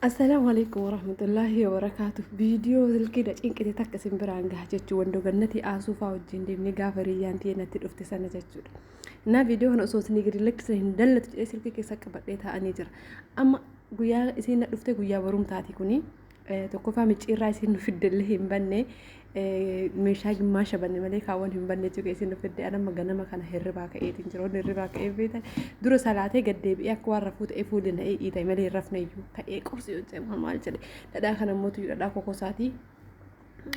السلام عليكم ورحمة الله وبركاته. فيديو الكيدا إنك تتكسم برانجها جتشو وندو جنتي آسوفا وجندي من غافريان تينا تدفت سنة جتشو نا فيديو هنا أصوص نيجري لك سهين دلت إسر كي سك بديتها أنيجر أما قويا إسين دفت قويا بروم تاتي كوني تقفا متشير إسين في الدلهم بني مشاج ما شبني ملك أول هم بني تجي إسين في الدل أنا مجانا ما كان هربا كأي تنجرون هربا كأي بيتا دور سالاتي قد بيأكوا رفوت إفولنا أي إيدا ملي رفنا يجو كأي كورسي يجي ما جري لا كان موت لا كوكوساتي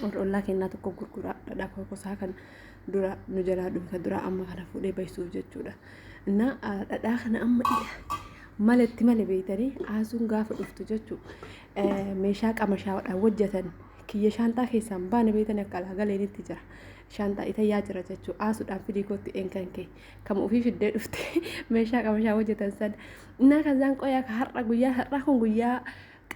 والله كنا تكون كركرة لا كوكوسا كان دورا نجلا دم كدورا أما كان فودي بيسوج جودا نا لا كان أما مالت مال بيتري عازون قاف دفتو جتو مشاك أما شاور وجهة كي شانتا خيسان بان بيتنا كلا قالين التجار شانتا إتيا جرا جتو عاسو دام في ديكوت إن كان كي كم في الدين دفتي مشاك أما شاور وجهة سد نا كذا قويا كهرق قويا هرقون قويا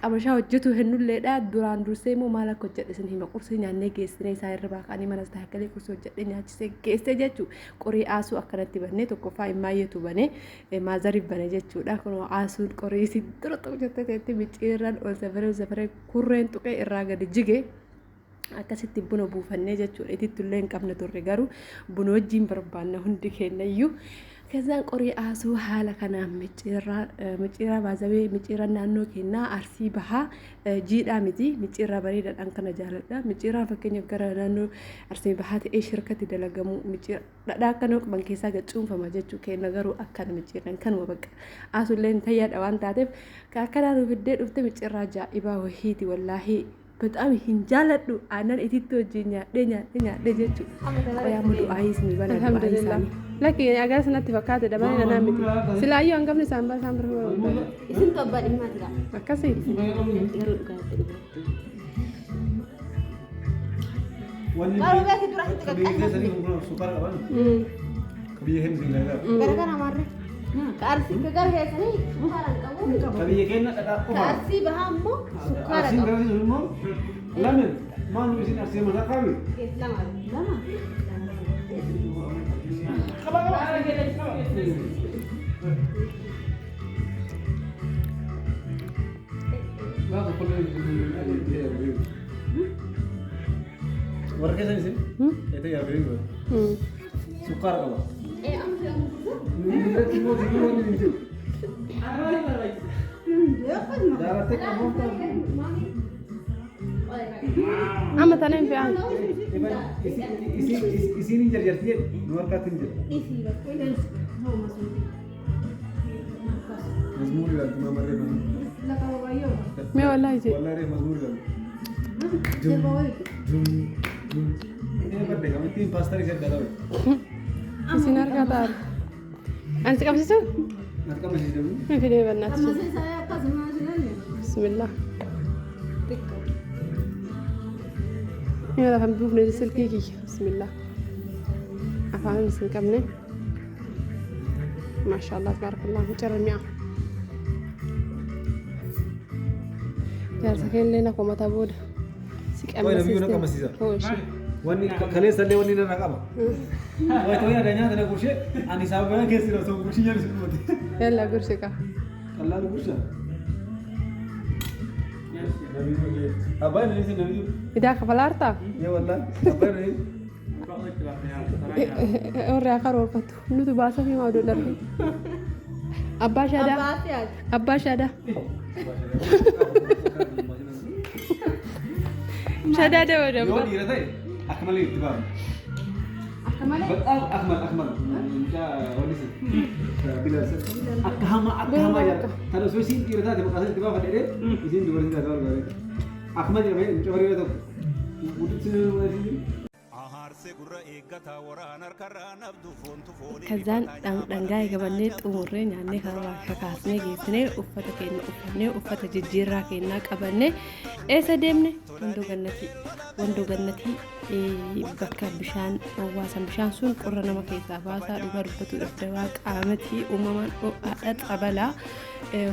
أما شاور جتو هنو لدا دوران درسيمو مالا كوجت إسن هما قرصين يعني جيسني ساير رباك أني ما نستحقلي قرصو جتني هاتشي جيس جتو قري عاسو أكنت بني تكوفا إما يتو بني ما زرب بني جتو لكنو عاسو قري سيدرو تكوجت ميجيران أو زفري كورين توكي إراغا دجيجي akkasitti buna buufannee jechuudha. Ititullee hin qabne turre garuu buna wajjin barbaanna hundi kennayyuu. Kazaan qorii aasuu haala kanaan micciirraa baazawee micciirraa naannoo kennaa arsii bahaa jiidhaa miti micciirraa bareedaadhaan kana jaaladha. Micciirraa fakkeenyaaf gara naannoo arsii bahaa ta'ee shirkatti dalagamu dhadhaa akkanoo qaban keessaa gacuunfama jechuu kenna garuu akkana micciirran kanuma bakka aasuullee hin tayyaadha waan taateef akkanaan fiddee dhufte micciirraa jaa'ibaa wahiiti wallaahi. በጣም hinjaaladhu aannan ititti wajjin nyaadhe jechuudha. Qoyaa mudu aayisni bana alhamdulillah. Laki agar sanatti fakkaate dabani nana miti. Silaayyoo hangafni isaan baasaan bira isin tobba dhimma jira. Akkasii. Garuu beekti dura sitti qaqqabu. Sukar qaban. Kabiyya hin zingagaa. Gara marre. Karsi kegar heesani sukaran qabu. Kabiyya kenna dhadhaa qofa. Karsi bahammo sukara qabu. Karsi garuu lamin maal isin arsii mana qabu. Lama. Qaba. Baaq kullu warga sini sih. Itu ya beri. Sukar qaba. Ama tanem fi an. Isini jarjarti luar katin jar. Mazmur gal tuma marre man. La ka bayo. Me wallahi je. Wallahi mazmur gal. Ini berde kami tim pastor iset gada. Sinar kata. أنت كم سيسو؟ أنت كم سيسو؟ من في ليه بنات؟ بسم الله. يلا فهم بوفنا رسل كيكي بسم الله. أفهم نسل كمني. ما شاء الله تبارك الله مجرد مياه. جالس كين لنا كم تابود. سك أم سيسو. هو شيء. Wani kalian selalu wani nak apa? Wah itu ya adanya ada kursi. Ani sahabatnya kesi lah, so kursinya di situ. Yalah kursi kah? Kalau kursi. Apa ini sih nabi? Tidak kepala harta? Ya wallah. Apa ini? Orang akar orang tu. Lu tu bahasa ni mau dolar. Abba syada. Abba syada. Syada ada orang. Yo di mana? أكمل الاتباع. أكمل؟ أكمل. إنشاء وليس. بلا سر. أكهما يا. هذا سوي سين كيرتا ده مقاصد الاتباع فديه. إذن دورين ده دور غيره. أكمل يا مين؟ إنشاء وريه ده. بودي سين وريه. كذا دعاي كبرنيت أمورين يعني كذا كاسمي جيسني أفتا كينا أفني أفتا جيرا كينا كبرني إيش ديمني وندو جنتي bakka bishaan hawaasan bishaan sun qorra nama keessaa baasaa dhugaa dubbatu dawaa qaamati uumamaan haadha xabalaa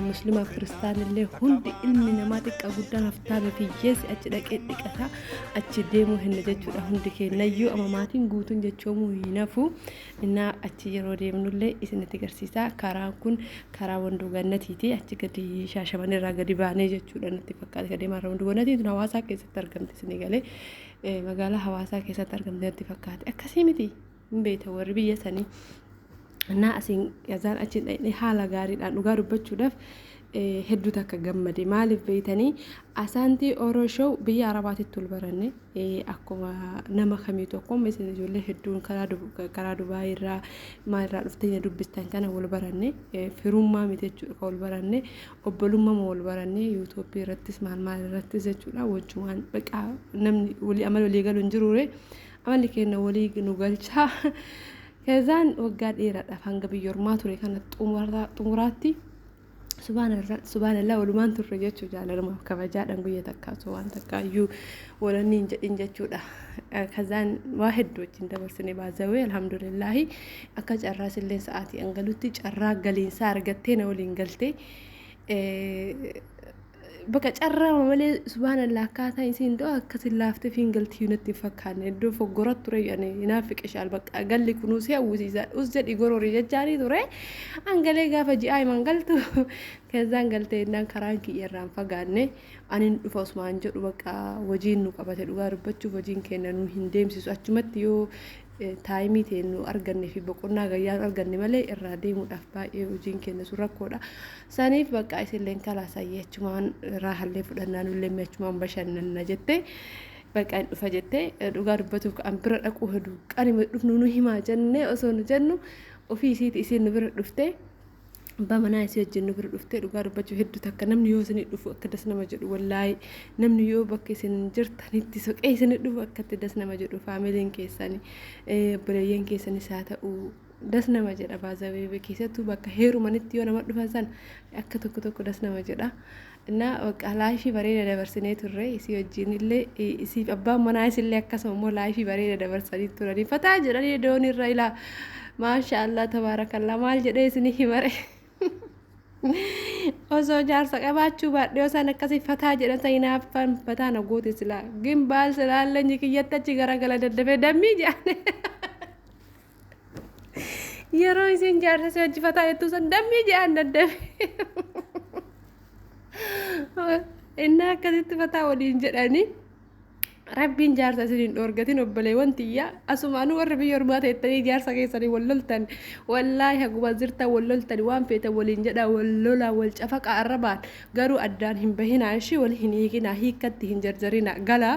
musliimaaf kiristaanillee hundi ilmi namaa xiqqaa guddaan haftaame fiyyeessi achi dhaqee dhiqata achi deemuu hin jechuudha hundi kennayyuu amamaatiin guutuun jechoomuu hin hafu innaa achi yeroo deemnullee isinitti agarsiisaa karaan kun karaa Wandoo Gannatiiti achi gadi Shaashamanirraa gadi baanee jechuudha natti fakkaata gadi maarraa Wandoo Gannatiin hawaasaa keessatti argamte isinii galee magaalaa hawaasaa keessatti argamte natti fakkaate akkasii miti hin beekta warri biyya sanii na asin yazaan achi haala gaariidhaan dhugaa dubbachuudhaaf hedduu takka gammade maaliif beeytanii asaantii Oroshow biyya Arabaatitti ol baranne akkuma nama kamiitu akkuma isin ijoollee hedduun karaa Dubaay irraa maalirraa dhuftee dubbistan kana wal baranne firummaa miti jechuudha kan wal baranne obbolummaa wal baranne yuutuubii irrattis maal irrattis jechuudha wajjumaan baqa namni walii amala walii galu hin jiruure amalli keenya walii nu galchaa ከዛን ወጋድ ይራዳ ፈንገ ቢዮርማ ቱሬ ከነ ጡሙራቲ ሱብሃንአላህ ወሉማን ትረጀቹ ጃለማ ከበጃ ደንጉ የተካቱ አንተካዩ ወለኒ እንጀቹዳ ከዛን ዋህዶች እንደበርስኔ ባዘው አልহামዱሊላህ አከጨራስልን ሰዓት እንገሉት ጨራ ገሊን ሳርገቴ ነው ሊንገልቴ በቃ ጨራ ወለ ሱብሃንአላህ ካታ ይሲንዶ አከስላፍተ ፊንገልት ዩኒት ይፈካነ ዶ ፈጎራት ቱሬ ያኔ ይናፍቅሻል በቃ ገል ኩኑ ሲያውዝ ይዛ ውዝድ ይጎሮሪ የጃሪ ቱሬ አንገሌ ጋፈጂ አይ መንገልቱ ከዛን ገልቴና ከራንኪ የራን ፈጋነ አንን ዱፈስ ማንጀ በቃ ወጂን ነው ቀበተ ዱጋርበቹ ወጂን ከነኑ ሂንዴምሲሱ አችመት ዮ ታይሚ ቴኑ አርገነ ፊ በቆና ጋያ አርገነ መለ ኢራዴ ሙዳፋ የውጂን ከነሱ ረኮዳ ሳኒፍ በቃ አይሰለን ካላሳየች ማን ራህለ ፍደናኑ ለሚያች ማን በሸነና ጀቴ በቃ ፈጀቴ ዱጋርበቱ አንብረ ደቁ ሄዱ ቀሪ መዱፍኑኑ ሂማ ጀነ ኦሶን ጀኑ ኦፊሲት ኢሲን ብረ ዱፍቴ በመናይ ሲጀን ብር ዱፍቴ ዱጋር በጁ ሄዱ ተከነም ኒዮስኒ ዱፍ ከደስነ መጀዱ ወላይ ነም ኒዮ በከሲን ጅርታኒቲ ሶቀይስኒ ዱፍ ከተ ደስነ መጀዱ ፋሚሊን ኬሰኒ ብረየን ኬሰኒ ሳተኡ ደስነ መጀዳ ባዘቤ በከሰቱ በከ ሄሩ ማንት ዮ ነማ ዱፋሳን አከተኩ ተኩ ደስነ መጀዳ እና በቃ ላይፊ በሬ ደበርስኔ ቱሬ ሲዮጂንለ ሲ አባ መናይ ሲለ ያከሰሞ ላይፊ በሬ ደበርሰኒ ቱሬ ፈታ ጀዳኒ ዶኒ ራይላ ማሻአላ ተባረከላ ማል ጀደ ስኒ ሂመረ oso jaarsa qabaachuu baadhee osaan akkasii fataa jedhan sayinaafan fataa na goote sila gimbaal silaallee kiyyattachi garagala daddafee dammii jedhane yeroo isin jaarsa si hojii fataa jettuu san dammii jedhan daddafe inni akkasitti fataa waliin jedhani rabbiin jaarsa isin dhoorgatin obboleewwan tiyya asumaanuu warri biyyoormaa ta'ettanii jaarsa keessanii walloltan wallaahi haguma jirta walloltan waan feeta waliin jedha wallola wal cafaqa arrabaan garuu addaan hin bahinaa ishii wal hin hiikinaa hiikkatti hin jarjarina galaa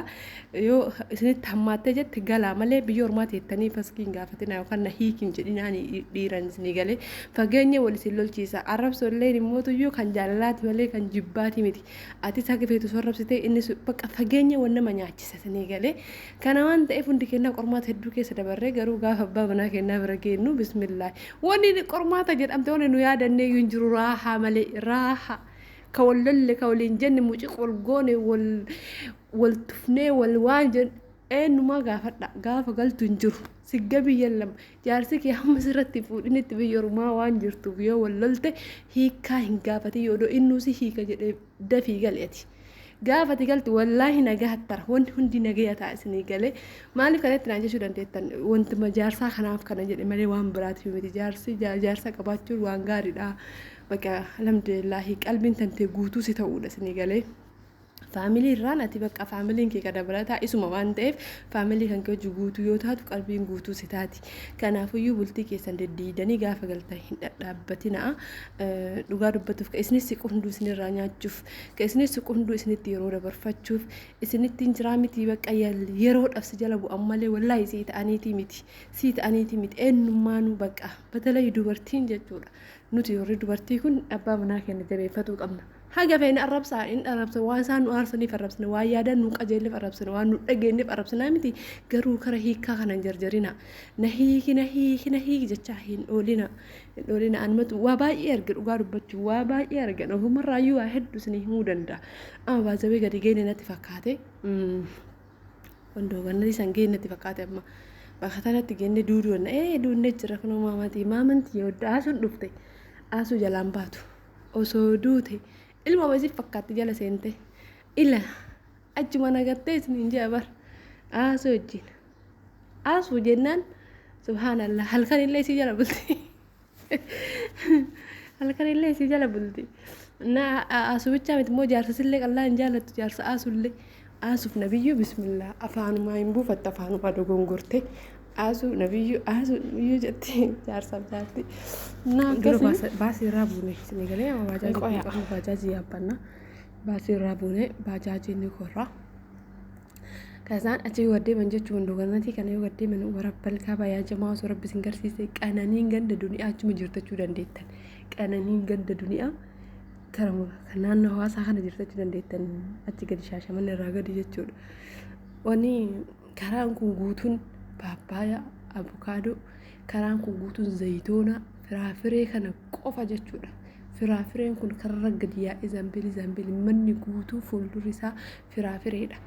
yoo isinitti hammaattee jetti galaa malee biyyoormaa ta'ettanii faskiin gaafatina yookaan na hiikin jedhinaan dhiiran isinii galee fageenya wal isin lolchiisa arrabsolleen immootuyyuu kan jaalalaati malee kan jibbaati miti ati isa feetu sorrabsitee inni bakka fageenya wan nama nyaachisa سنيجالي كان وان تأفون دكنا قرمات هدوكي سدبرة جرو جاف بابنا كنا برجينو بسم الله واني قرمات جد أم تقول إنه يا دني ينجر راحة ملي راحة كولل كولين جن موجي والجوني والتفني والوانجن إنه ما جاف قال تنجر سجبي يلم جارسك يا هم سرتي فود إن تبي يرما وانجر تبيه والللته هي كاين جافتي يودو إنه سي هي كجد دفي قالتي قافت قلت والله نجاحت ترى هندي نجاحت عسني قالي ما لي كانت ناجي شو دنتي وانت ما جارسا خناف كان جد مالي وان برات في مدي جارسا كباتشور وان غاري دا بقى الحمد لله قلبي انت غوتو ستاول سني قالي فاميلي رانتي بقى فاميلين كي كدا برتا اسمه وانتف فاميلي كان كجو غوتو يوتات قلبين غوتو ستاتي كان فيو بلتي كيسن دديدني غاف غلتا دابتنا دوغا دبتف كاسني سيقندو سني رانياچوف كاسني سيقندو سني تيرو دبرفاچوف سني تنجرامتي بقى يرو دفس جلبو امالي والله سيت انيتي ميت ان مانو بقى بتلاي دوبرتين جچودا نوتي يوري دوبرتي كون ابا مناكن دبي فتو قمنا حاجة فين الربصة إن الربصة وانسان وارسني في الربصة ويادا نوك أجيل في الربصة وانو أجيني في الربصة نامتي قرو كرهيك كاغنا نجرجرنا نهيك جتشاهين أولينا أنمت واباي يرجع وقارب بتشو واباي يرجع وهو مرة يواحد سنه مودن دا أما بازوي قد يجيني نتفكاتي wandoo ganna isan geennetti fakkaate amma bakka kanatti geenne duuduun duunne jira kunoo maamantii yoo aasuun dhufte aasuu jalaan baatu osoo duute ilma wayisiif fakkaatti jala seente ila achuma nagattee isiniin jee bar aasuu wajjin aasuu jennaan subhaanallah halkan illee isii jala bulti halkan illee isii jala bulti na aasuu bichaa miti immoo jaarsa sillee qallaa hin jaallattu jaarsa aasuullee aasuuf nabiyyuu bismillah afaanumaa hin buufatte afaanumaa dogongorte aasuu nabiyyuu jetti jaarsaaf jaarti na akkasii baasii irraa buune isinii galee bajaajii yaabbanna baasii irraa buune bajaajii ni korra كذا أجي ودي من جت وندو قناتي كان يودي من ورب الكعبة يا جماعة ورب سنجرسي كأنانين جند الدنيا أجي مجرت جودن ديتن كأنانين جند الدنيا ترى كنان هوا ساخن جرت جودن ديتن أجي قد شاشة من الرجال دي جود واني كران كوجوتون بابايا أفوكادو كران كوجوتون زيتونة فرافري كان قفا جود فرافرين كن كرر قديا زنبيل مني جوتو فولدريسا فرافري ده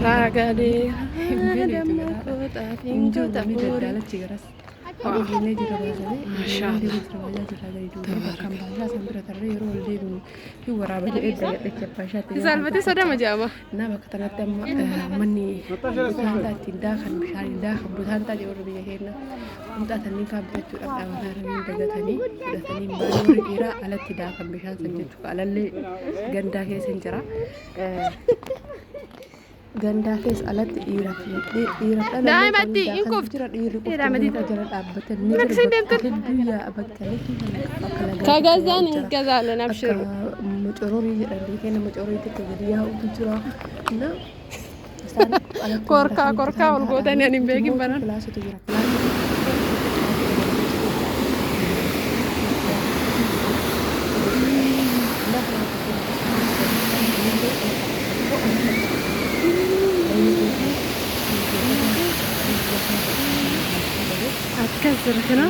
Ragade, dama kota pinju tapur. Ini juga bahasa ini. Masya Allah. Salvati sudah majama. Nah, bakatnya tema mani. Bukan tindakan, misalnya tindakan, bukan tadi orang biasa. Untuk tadi kabel itu apa hari ini dagat tadi, sudah tadi baru kira alat tindakan misalnya senjata alat le ganda ke senjata. Ganda kes alat irak daa mati inkof daa mati tajarat abbatan ni dia abad kali kagazan ingazalen abshir mucorori jedhani kenna mucorori tikka gadiya utujira na korka ol gootani ani beekin banan classatu jira أتكسر هنا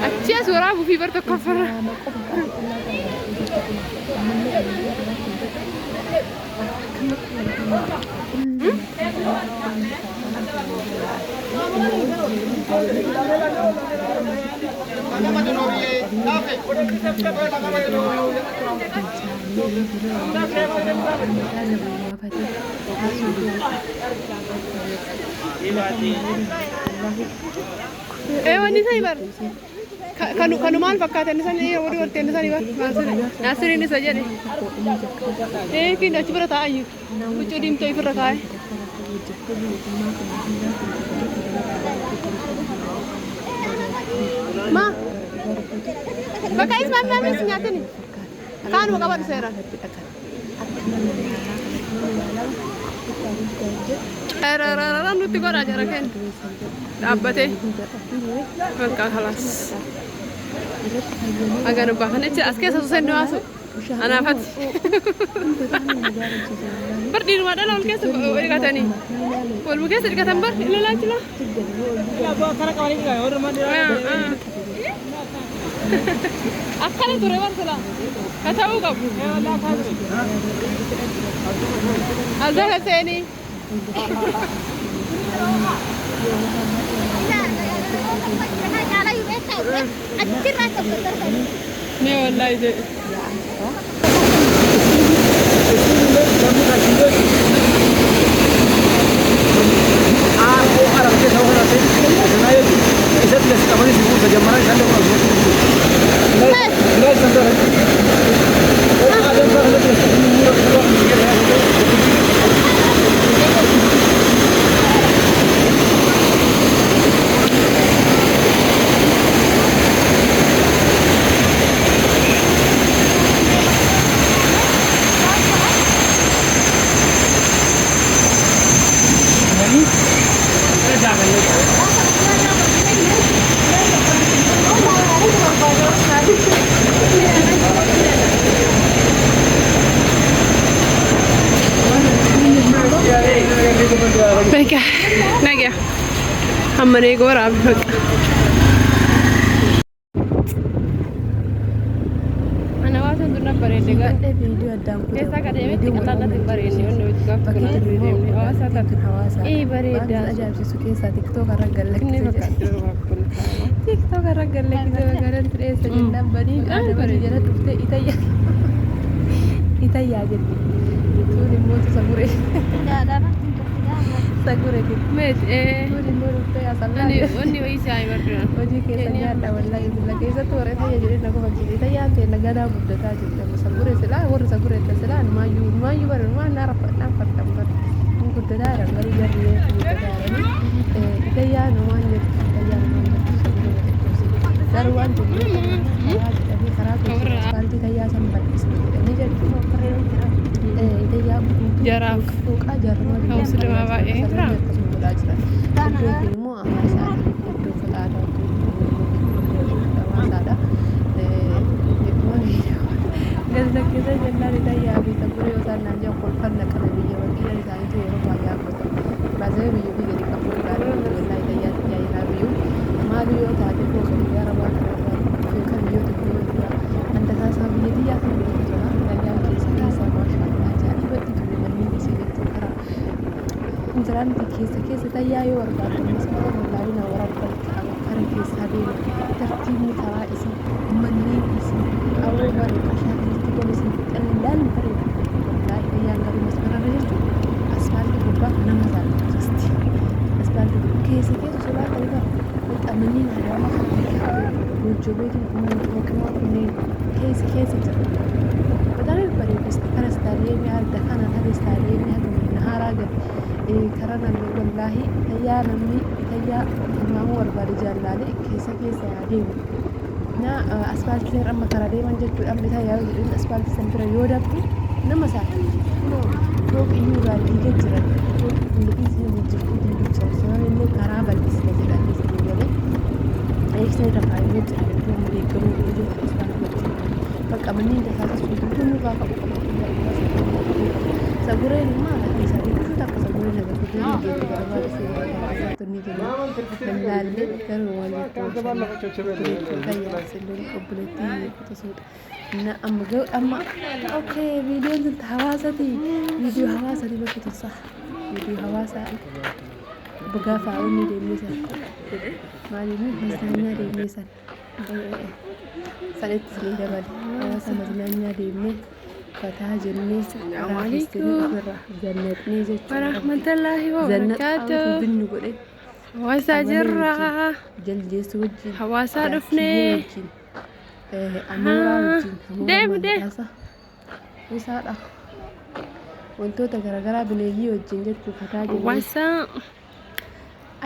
أتشي أسورة وفي برد كفر wani sai bar kanu mal fakkaatan isanii wadi warteen isanii bar naasiriin isa jedhe kin achi bira taa'ayyu huccuu diimtuu ifirra kaa'e ma bakka ismaan naamni si nyaatani kaanuma qabadhu seeraan Rara nuti kok aja raken. Dapat Bangka kelas. Agar bahkan aja askes satu sen dua أنا فت بردي ما ده لون كيس إيه كتاني والمكيس إيه كتان بر إلا لا تلا أكلت ترى ورسلا كتاو كم هذا كسيني ما والله يجي Baiklah, lagi ya. Hamma ni gua rapi. Mana wasan tu nak beri juga. Video ada. Biasa kan dia mesti kata nanti beri ni, orang itu juga kena beri ni. Awasa tak? Beri dah. Aja habis suka sa TikTok orang galak. Ini bakat tu aku. TikTok orang galak itu orang terus saja beri. Ada beri jadi tu itaya. Itaya jadi. Tu ni muat sabure. Ada. Sagure ki met turi muru te asalla onni isa ay barra oji ke sajada wallahi billahi ke sa tore ta yajire na ko hajji ta yante na gada budda ta jitta sagure sila wor sagure ta sila ma yu bar ma na rafa na fatta bar mun ko da ran gari gari ne ko da ran ita ya no ma ne ta ya no ma darwan tu ta ni karatu parti ta ya sam bat ni jadi ko kare ita ya jaraf fuka jarwa hausul ma ba ra ilmu amasa itu fulada amasa gaza kita jannah daya abi tabure usan nanja kulfan na kana biya wakila da ito yoro ba ya ko baze biyu bi gari ka ko da wallahi daya ya ina biyu ma biyu ta ji ko so ya raba ka ko kan biyu ta ko ya anta ka sa biyu diya ka biyu to na da ya ke sa sa ma sha Allah ja ni batti to manni bi sai to kara injaran ti ke sa daya yo warga ko masala wallahi na warabba ka kare ke sa de tartibi tara isi manni isi awu bari asha dan فريق لا هي عندي مسمار رجل أسفل بقى أنا مزال جستي أسفل كيس سلا تلقى متأمنين على ما خلي وجبتي وكمان كنين كيس جرب بدل الفريق بس أنا استعلي مع الدخانة هذا استعلي مع النهار أجل كرنا والله هي نمي هي ما هو الرجال لالي كيس عادي na asfalt leer amma karaa deeman jechuudha amma isaa yaa'u jedhin asfalt san bira yoo dabdu nama saaka roog iyyuu baadiyyaa jiran roog miidhagina hojjechuu dindicha sababa illee karaa bal'isna jedhanii isin galee eegsisanii rafaayimee jira iddoo miidhagamuu iddoo asfalt wajjin bakka manneen dasaakas hundumtuu nurraa qabu sagureen immoo isaa jechuun akka sagureen agarsiisuu geejjiba barbaadu ni jenna lallaallee garuu na amma okay video انت حواساتي فيديو حواساتي بكت صح فيديو حواساتي بقى فاوني دي مثال مالي مين مزنانيا دي مثال سالت لي دبل حواسا مزنانيا دي مي فتاجرني عليكم جنتني ورحمة الله وبركاته حواسا جرة جلجس وجي حواسا رفني أمورا وجين ديم وسارة wantoota garaagaraa bineeyyii wajjin jechuun fataa jiranii wasa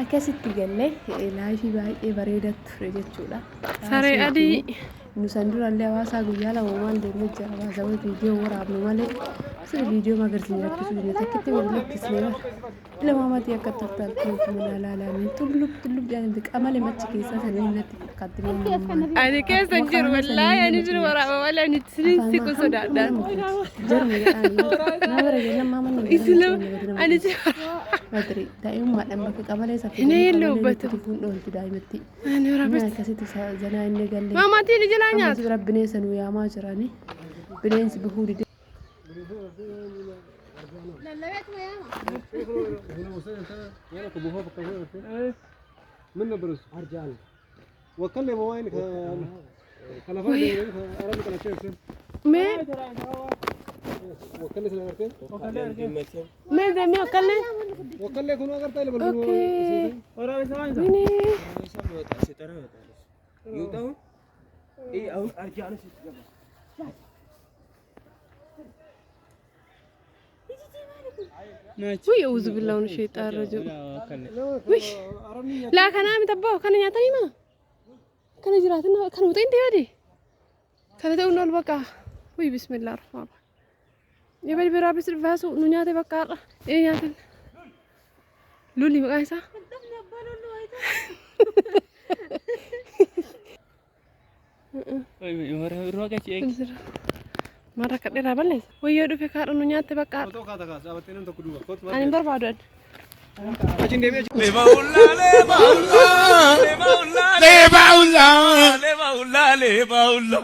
akkasitti galle laayifii baay'ee bareedaa ture jechuudha saree adii nusan dura illee hawaasaa guyyaa lama waan deemee jira hawaasa viidiyoo waraabnu malee sirri viidiyoo magarsiisa rakkisuu jira takkitti wal lakkisnee bara ilma maatii akka tartaartuu mana laalanii tullub jedhamti qamalee machi keessaa sanii natti fakkaatti ani keessa jiru wallaahi ani jiru waraaba malee ani sirriitti kun sodaadhaan jarmi jedhanii naa bara jenna maamanni islam ani jiru madri daa'imummaadhaan bakka qamalee saffii Ini lubbatu kun dhoolti daa'imatti ani waraaba akkasitti zanaa inni galle maatiin ijilaa nyaata bira bineensa nu yaamaa jiranii bineensi bahuu dide من نبرز أرجال وكلم وين كان فاضي أراد كلا شيء ما وكلم سلامتين ما ده مي وكلم وكلم كنا أقرأ تلي بقول ini يوتاون إيه أو أرجع نسيت wih auzu billahi min syaitan rajim wih lah kana mi tabbo kana nyata ni mah kana jiratin kana utain dia di kana tu nol baka wih bismillahirrahmanirrahim ya bari berabis basu nu nyate baka eh nyata luli baka isa Mara kat dera balle. Wayyo dhufe kaadha nu nyaatte bakka. Ani barbaadan. Leba ulla